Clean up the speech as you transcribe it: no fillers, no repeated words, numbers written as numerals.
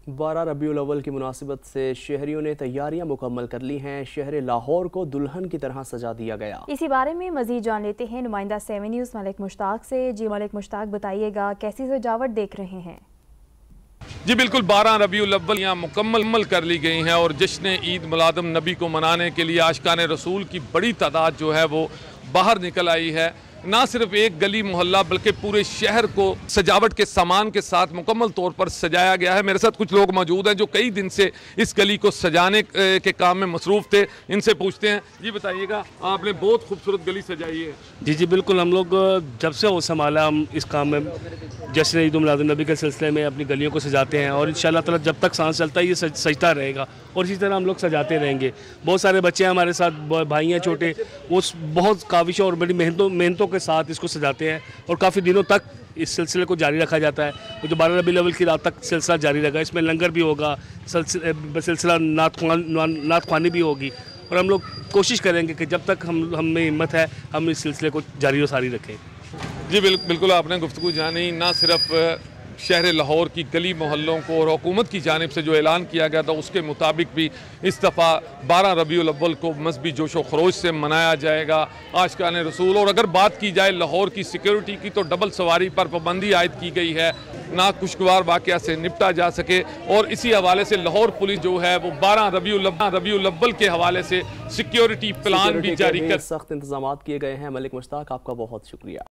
12 रबीउल अव्वल की मुनासिबत से शहरियों ने तैयारियां मुकम्मल कर ली हैं। शहर लाहौर को दुल्हन की तरह सजा दिया गया। इसी बारे में मजीद जान लेते हैं नुमाइंदा 7 न्यूज़ मलिक मुश्ताक से। जी मलिक मुश्ताक, बताइएगा कैसी सजावट देख रहे हैं? जी बिल्कुल, 12 रबीउल अव्वल यहाँ मुकम्मल कर ली गई हैं और जश्न ईद मिलादुन नबी को मनाने के लिए आशिकान रसूल की बड़ी तादाद जो है वो बाहर निकल आई है। ना सिर्फ एक गली मोहल्ला बल्कि पूरे शहर को सजावट के सामान के साथ मुकम्मल तौर पर सजाया गया है। मेरे साथ कुछ लोग मौजूद हैं जो कई दिन से इस गली को सजाने के काम में मसरूफ़ थे। इनसे पूछते हैं, जी बताइएगा, आपने बहुत खूबसूरत गली सजाई है। जी बिल्कुल, हम लोग जब से वो संभाला हम इस काम में जश्न ईद मिलादुन नबी के सिलसिले में अपनी गलियों को सजाते हैं और इंशाअल्लाह ताला जब तक सांस चलता है ये सजता रहेगा और इसी तरह हम लोग सजाते रहेंगे। बहुत सारे बच्चे हैं हमारे साथ, भाई हैं छोटे, वो बहुत काविशों और बड़ी मेहनतों के साथ इसको सजाते हैं और काफ़ी दिनों तक इस सिलसिले को जारी रखा जाता है। वो जो 12 रबीउल अव्वल की रात तक सिलसिला जारी रहेगा। इसमें लंगर भी होगा, सिलसिला नात ख्वानी भी होगी और हम लोग कोशिश करेंगे कि जब तक हम में हिम्मत है हम इस सिलसिले को जारी और सारी रखें। जी बिल्कुल, आपने गुफ्तगू जानी। ना सिर्फ शहर लाहौर की गली मोहल्लों को और हुकूमत की जानिब से जो ऐलान किया गया था उसके मुताबिक भी इस दफ़ा 12 रबीउल अव्वल को मजहबी जोश व खरोश से मनाया जाएगा आशिकान रसूल। और अगर बात की जाए लाहौर की सिक्योरिटी की तो डबल सवारी पर पाबंदी आयद की गई है, ना खुशगवार वाक़या से निपटा जा सके। और इसी हवाले से लाहौर पुलिस जो है वो 12 रबीउल अव्वल के हवाले से सिक्योरिटी प्लान भी जारी कर सख्त इंतजाम किए गए हैं। मलिक मुश्ताक, आपका बहुत शुक्रिया।